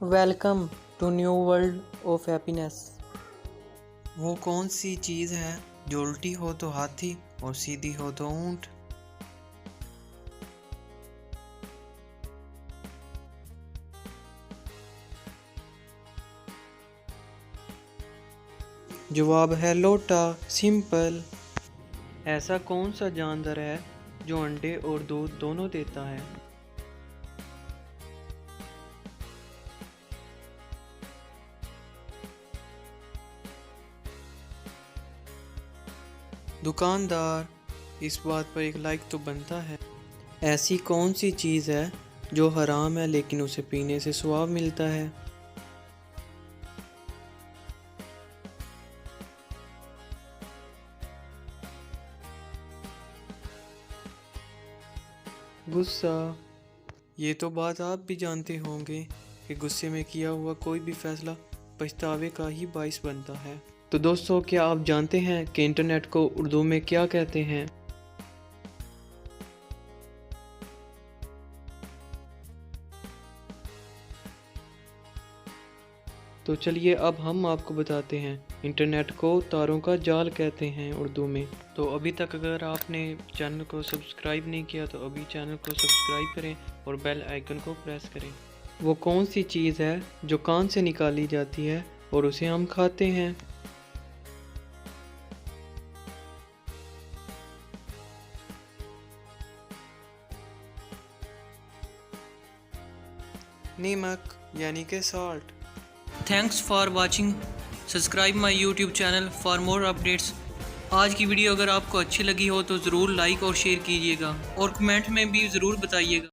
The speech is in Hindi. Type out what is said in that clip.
Welcome to new world of happiness. वो कौन सी चीज़ है जो उल्टी हो तो हाथी और सीधी हो तो ऊंट? जवाब है लोटा। सिंपल। ऐसा कौन सा जानवर है जो अंडे और दूध दोनों देता है? दुकानदार। इस बात पर एक लाइक तो बनता है। ऐसी कौन सी चीज़ है जो हराम है लेकिन उसे पीने से स्वाद मिलता है? गुस्सा। ये तो बात आप भी जानते होंगे कि गुस्से में किया हुआ कोई भी फैसला पछतावे का ही बाइस बनता है। तो दोस्तों, क्या आप जानते हैं कि इंटरनेट को उर्दू में क्या कहते हैं? तो चलिए अब हम आपको बताते हैं। इंटरनेट को तारों का जाल कहते हैं उर्दू में। तो अभी तक अगर आपने चैनल को सब्सक्राइब नहीं किया तो अभी चैनल को सब्सक्राइब करें और बेल आइकन को प्रेस करें। वो कौन सी चीज़ है जो कान से निकाली जाती है और उसे हम खाते हैं? नमक यानी कि salt. Thanks for watching. Subscribe my YouTube channel for more updates. आज की वीडियो अगर आपको अच्छी लगी हो तो ज़रूर लाइक और शेयर कीजिएगा और कमेंट में भी ज़रूर बताइएगा।